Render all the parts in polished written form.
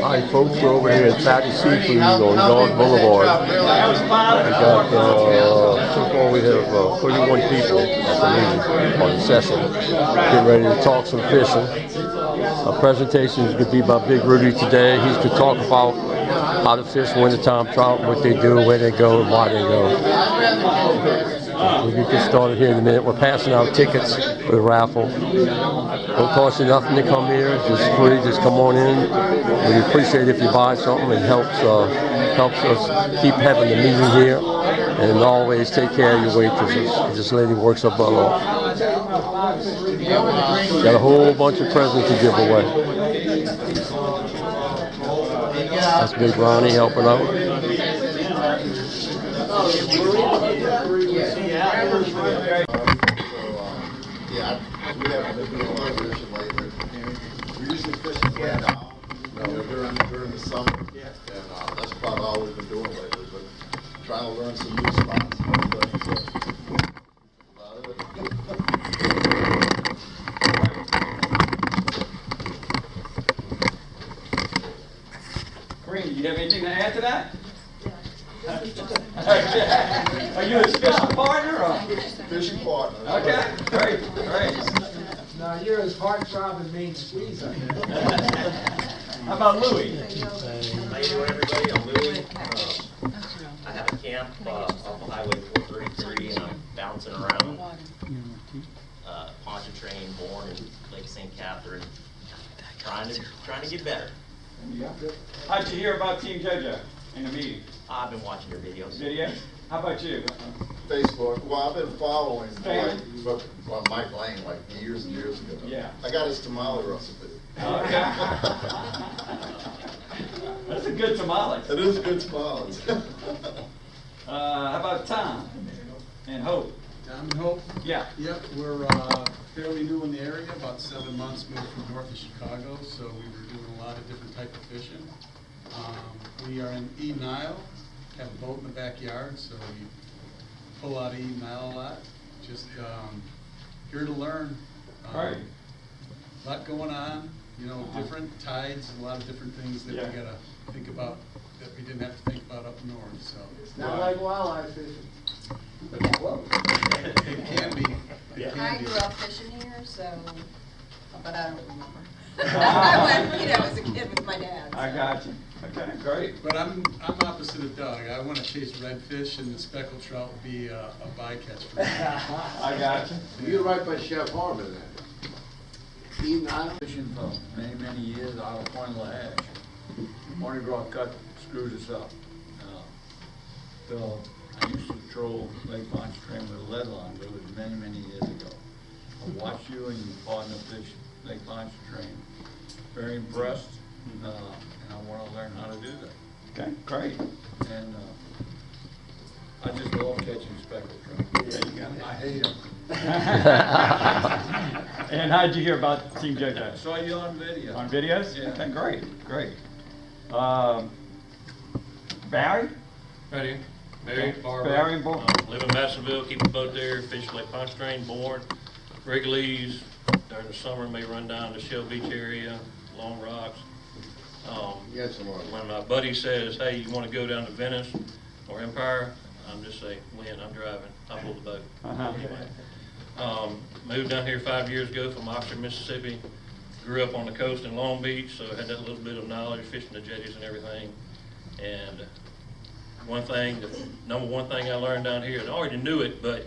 Hi folks, we're over here at Fatty Seafood on Dog Boulevard. We got, so far we have 31 people at the meeting, or the session, getting ready to talk some fishing. Our presentation is going to be by Big Rudy today. He's going to talk about how to fish wintertime trout, what they do, where they go, and why they go. We'll get started here in a minute. We're passing out tickets for the raffle. Don't cost you nothing to come here. It's just free. Just come on in. We appreciate it if you buy something. It helps us keep having the meeting here. And always take care of your waitresses. This lady works her butt off. Got a whole bunch of presents to give away. That's Big Ronnie helping out. Yeah, we haven't been doing a lot of fishing lately. We usually fish again during the summer, and that's about all we've been doing lately. But trying to learn some new spots. Kareem, do you have anything to add to that? Are you his fishing partner? Or? Fishing partner. Okay, great, great. Now you're his heart-throbbing main squeeze up there. How about Louie? How you doing, everybody? I'm Louie. I have a camp off of Highway 433, and I'm bouncing around Pontchartrain, Bourne, and Lake St. Catherine, trying to get better. How'd you hear about Team JoJo in the meeting? I've been watching your videos. Videos? How about you? Facebook. Well, I've been following Mike Lane like years and years ago. Yeah. I got his tamale recipe. Okay. That's a good tamale. It is good tamales. How about Tom and Hope? Tom and Hope? Yeah. Yep, we're fairly new in the area, about 7 months, moved from north of Chicago, so we were doing a lot of different type of fishing. We are in Eden Isle, have a boat in the backyard, so we pull out of Eden Isle a lot. Just here to learn. Right. A lot going on, you know, different tides, a lot of different things that we gotta think about that we didn't have to think about up north, so. It's not like wildlife fishing. It can be. It I can be. grew up fishing here, so, but I don't remember. I went, as a kid with my dad. I got you. Okay, great. But I'm opposite of Doug. I want to chase redfish, and the speckled trout will be a bycatch for me. I got you. You're right by Chef Harbor then. Eden Island. Fishing for many, many years out of Point Lash. Mardi Gras cut screws us up. So I used to patrol Lake Pontchartrain with a lead line, but it was many, many years ago. I watched you and your partner fish Lake Pontchartrain. Very impressed, and I want to learn how to do that. Okay, great. And I just love catching speckled trout. There you go. I hate them. And how'd you hear about Team JoJo? I saw you on video. On videos? Yeah. Okay, great, great. Barry? Right here. Barry, Barber. Barry, Live in Madisonville, keep a boat there, fish Lake Pontchartrain, Bourne, Wrigley's. During the summer, may run down to Shell Beach area, Long Rocks. When my buddy says, hey, you want to go down to Venice or Empire, I'm just saying, when I'm driving, I'll pull the boat. Anyway. Moved down here 5 years ago from Oxford, Mississippi. Grew up on the coast in Long Beach, so I had that little bit of knowledge, fishing the jetties and everything. And the number one thing I learned down here, and I already knew it, but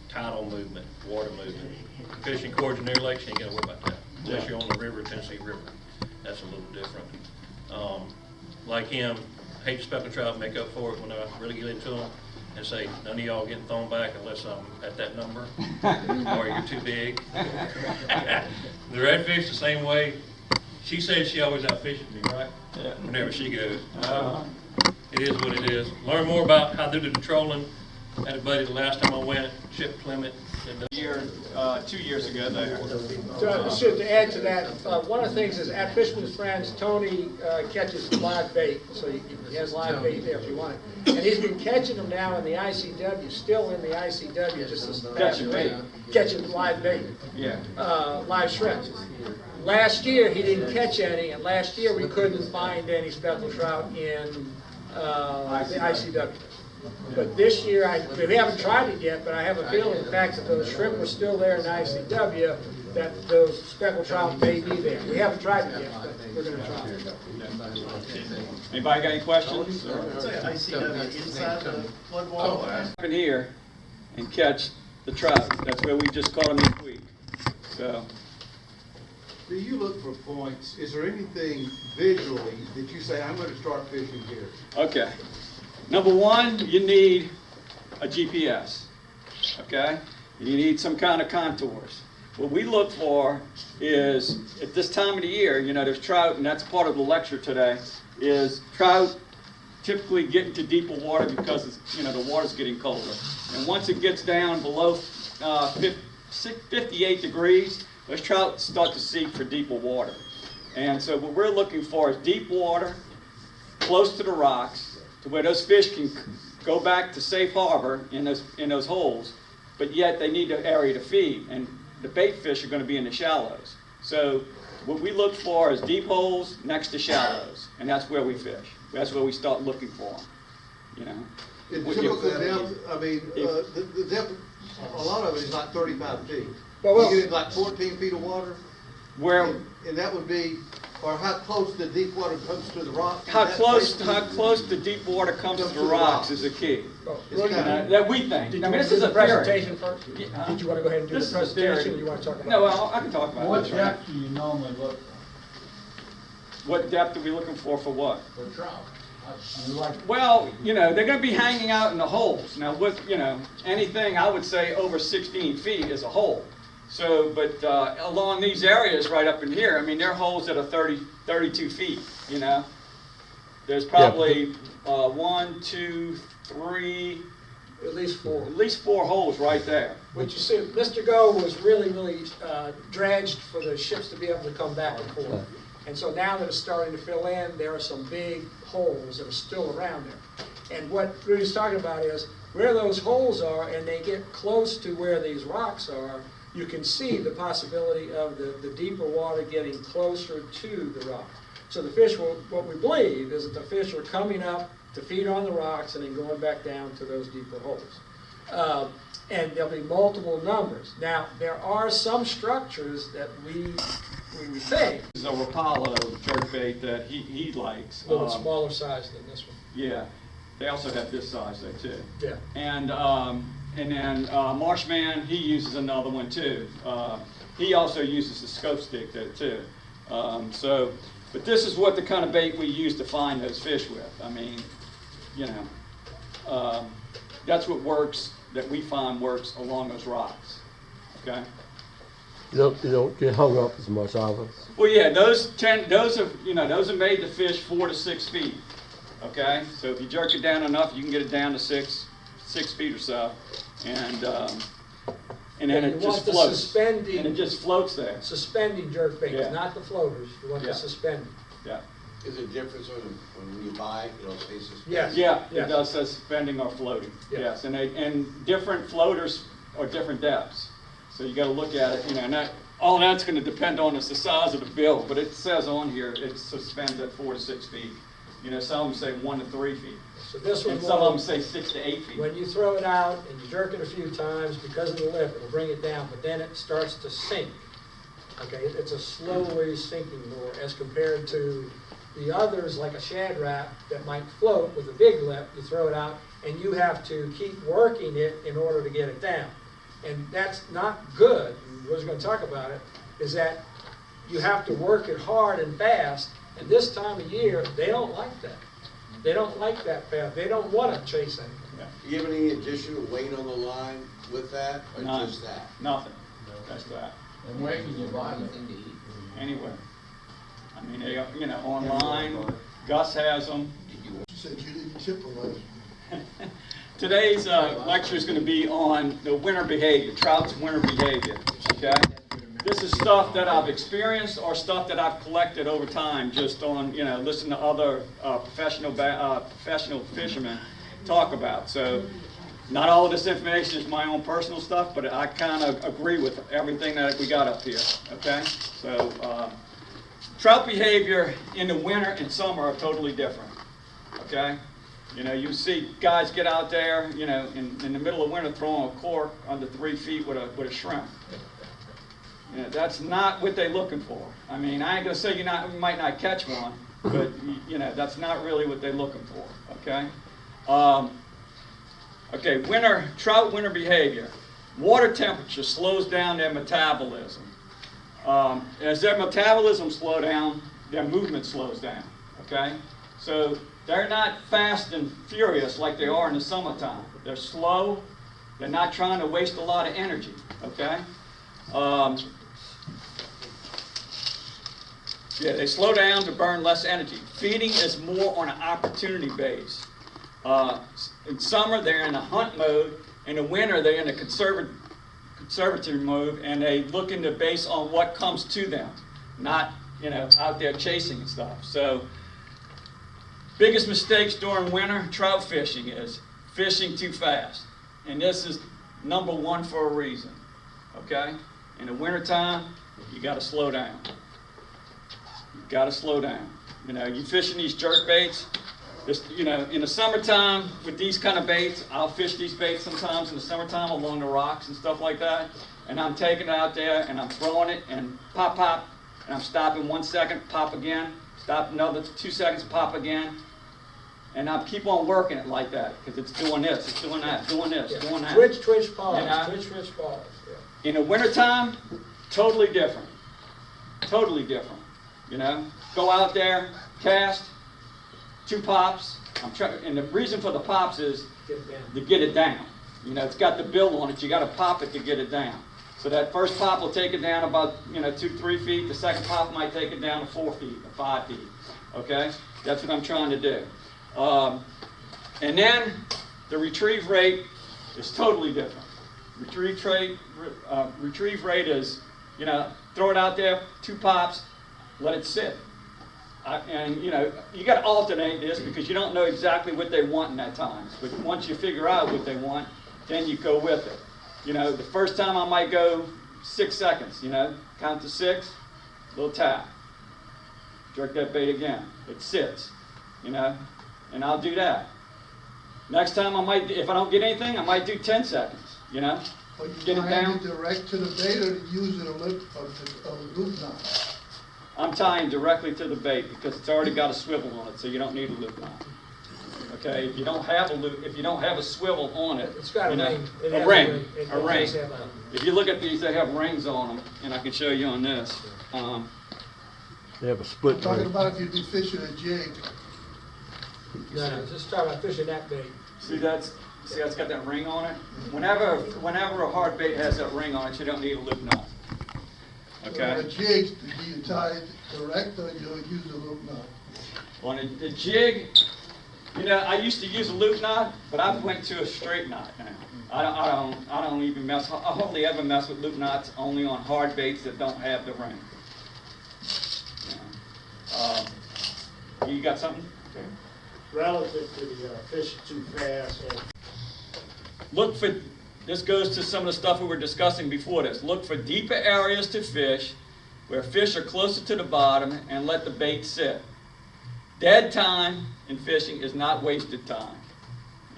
tidal movement, water movement. Fishing cords near lakes, you ain't gotta worry about that. Unless you're on the river, Tennessee River. That's a little different. Like him, hate speckled trout, make up for it when I really get into them and say, none of y'all getting thrown back unless I'm at that number or you're too big. The redfish the same way. She said she always out fishing me, right? Yeah. Whenever she goes. It is what it is. Learn more about how to do the trolling. Had a buddy the last time I went, Chip Clement. 2 years ago there. So to add to that, one of the things is at Fish with Friends, Tony catches live bait, so he has live bait there if you want it. And he's been catching them now in the ICW, still in the ICW, just as Catching bait. Catching live bait. Yeah. Live shrimp. last year, he didn't catch any, and last year, we couldn't find any speckled trout in the ICW. But this year, we haven't tried it yet, but I have a feeling, in fact, that those shrimp were still there in the ICW, that those speckled trout may be there. We haven't tried it yet, but we're gonna try it. Anybody got any questions? Come here and catch the trout. That's where we just caught them this week. So, Do you look for points? Is there anything visually that you say, I'm going to start fishing here? okay. Number one, you need a GPS, okay? You need some kind of contours. What we look for is, at this time of the year, you know, there's trout, and that's part of the lecture today, is trout typically get into deeper water because it's, you know, the water's getting colder. And once it gets down below 58 degrees, those trout start to seek for deeper water. And so what we're looking for is deep water, close to the rocks, to where those fish can go back to safe harbor in those holes, but yet they need an area to feed. And the bait fish are going to be in the shallows. So what we look for is deep holes next to shallows, and that's where we fish. That's where we start looking for them, you know. In What typical you- depth, I mean, the depth, a lot of it is like 35 feet. Well, You get like 14 feet of water, Where, and that would be, or how close the deep water comes to the rock. how That close basically- the deep water comes to the rocks is the key. Well, It's Rudy, kinda- That we think. Did I you mean, want this to is do a the theory. presentation first? Yeah. Did you want to go ahead and do the This is a presentation, theory. or you want to talk about it? No, well, I can talk about What it. depth do you normally look What depth are we looking for what? for trout? You like, Well, you know, they're gonna be hanging out in the holes. Now with, you know, anything I would say over 16 feet is a hole. So, but along these areas right up in here, I mean, there are holes that are 32 feet, you know? There's probably 1, 2, 3, At least four. at least 4 holes right there. What you see, Mr. Go was really dredged for the ships to be able to come back and forth. And so now that it's starting to fill in, there are some big holes that are still around there. And what Rudy's talking about is where those holes are and they get close to where these rocks are, you can see the possibility of the deeper water getting closer to the rock. So the fish will, what we believe is that the fish are coming up to feed on the rocks and then going back down to those deeper holes. And there'll be multiple numbers. Now, there are some structures that we think This is a Rapala jerkbait that he likes. a little bit smaller size than this one. Yeah, they also have this size there too. Yeah. And then Marshman, he uses another one too. He also uses the scope stick there too. But this is what the kind of bait we use to find those fish with. I mean, you know, that's what works, that we find works along those rocks, okay? You don't get hung up as much either. Well, yeah, those are made to fish 4 to 6 feet, okay? So if you jerk it down enough, you can get it down to 6 feet or so, and then You it want just the floats. suspending- And it just floats there, Suspending jerk baits, Yeah. not the floaters. You want Yeah. the suspending. yeah. Is it different when you buy it, it'll say suspended? Yes. Yeah, it Yes. does say suspending or floating, Yeah. yes, and different floaters are different depths. So you gotta look at it, you know, and all that's gonna depend on is the size of the bill, but it says on here, it suspends at 4 to 6 feet. You know, some of them say 1 to 3 feet, So this one and some of them will, say 6 to 8 feet. when you throw it out and you jerk it a few times, because of the lip, it'll bring it down, but then it starts to sink. Okay, it's a slowly sinking lure as compared to the others, like a shad rat, that might float with a big lip. You throw it out and you have to keep working it in order to get it down. And that's not good. We're just going to talk about it, is that you have to work it hard and fast, and this time of year, they don't like that. They don't like that fast. They don't want to chase anything. Do you have any additional weight on the line with that, or None. just that? Nothing, that's that, and where can you buy them? anyway. I mean, they, you know, online, Gus has them. Since you didn't tip them, Today's lecture is going to be on the winter behavior, trout's winter behavior, okay? This is stuff that I've experienced or stuff that I've collected over time just on, you know, listening to other professional fishermen talk about. So Not all of this information is my own personal stuff, but I kind of agree with everything that we got up here, okay? So, trout behavior in the winter and summer are totally different, okay? You know, you see guys get out there, you know, in the middle of winter throwing a cork under 3 feet with a shrimp. You know, that's not what they're looking for. I mean, I ain't gonna say you might not catch one, but you know, that's not really what they're looking for, okay? Okay, trout winter behavior. Water temperature slows down their metabolism. As their metabolism slows down, their movement slows down, okay? So they're not fast and furious like they are in the summertime. They're slow, they're not trying to waste a lot of energy, okay? Yeah, they slow down to burn less energy. Feeding is more on an opportunity base. In summer, they're in a hunt mode. In the winter, they're in a conservatory mode, and they look into base on what comes to them, not, you know, out there chasing and stuff. So, biggest mistakes during winter trout fishing is fishing too fast. And this is number one for a reason, okay? In the wintertime, you gotta slow down. You gotta slow down. You know, you fishing these jerk baits, you know, in the summertime with these kind of baits, I'll fish these baits sometimes in the summertime along the rocks and stuff like that. And I'm taking it out there and I'm throwing it and pop, pop, and I'm stopping 1 second, pop again, stop another 2 seconds, pop again. And I keep on working it like that because it's doing this, it's doing that, doing this, doing that. Twitch, pause, You know? twitch, pause. Yeah. In the wintertime, totally different. Totally different. You know, go out there, cast, 2 pops. And the reason for the pops is to get it down. You know, it's got the bill on it. You got to pop it to get it down. So that first pop will take it down about, you know, 2-3 feet. The second pop might take it down to 4 feet or 5 feet. Okay, that's what I'm trying to do. And then the retrieve rate is totally different. Retrieve rate is, you know, throw it out there, 2 pops, let it sit. And you know, you got to alternate this because you don't know exactly what they want in that time. But once you figure out what they want, then you go with it. You know, the first time I might go 6 seconds, you know, count to 6, little tap. Jerk that bait again. It sits, you know, and I'll do that. Next time I might, if I don't get anything, I might do 10 seconds, you know. Are you Get it down. direct to the bait or using a loop knot? I'm tying directly to the bait because it's already got a swivel on it, so you don't need a loop knot. Okay, if you don't have a loop, if you don't have a swivel on it, It's got a you know, ring. It a has ring, It a ring. does have a- If you look at these, they have rings on them, and I can show you on this. They have a split I'm talking ring. about if you'd be fishing a jig. No, just talk about fishing that bait. See that's got that ring on it. Whenever a hard bait has that ring on it, you don't need a loop knot. Okay. On a jig, do you tie it direct or you use a loop knot? On the jig, you know, I used to use a loop knot, but I went to a straight knot now. I don't even mess. I hardly ever mess with loop knots. Only on hard baits that don't have the ring. You got something? Okay. Relative to the fish too fast. Look for. This goes to some of the stuff we were discussing before this. Look for deeper areas to fish, where fish are closer to the bottom, and let the bait sit. Dead time in fishing is not wasted time.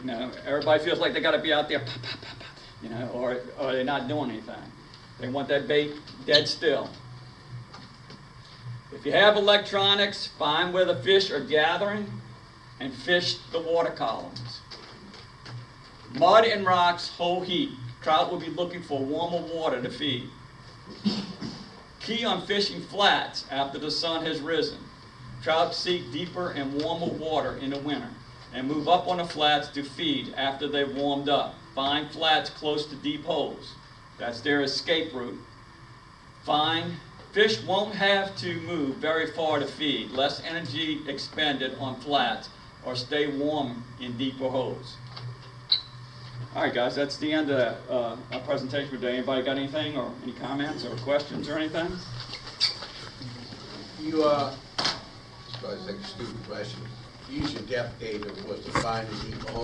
You know, everybody feels like they got to be out there, pop, pop, pop, pop, you know, or they're not doing anything. They want that bait dead still. If you have electronics, find where the fish are gathering and fish the water columns. Mud and rocks hold heat. Trout will be looking for warmer water to feed. Key on fishing flats after the sun has risen. Trout seek deeper and warmer water in the winter and move up on the flats to feed after they've warmed up. Find flats close to deep holes. That's their escape route. Fish won't have to move very far to feed. Less energy expended on flats or stay warm in deeper holes. All right, guys, that's the end of our presentation for today. Anybody got anything or any comments or questions or anything? You, it's like a stupid question. Use your depth gauge, of course, to find the deep hole.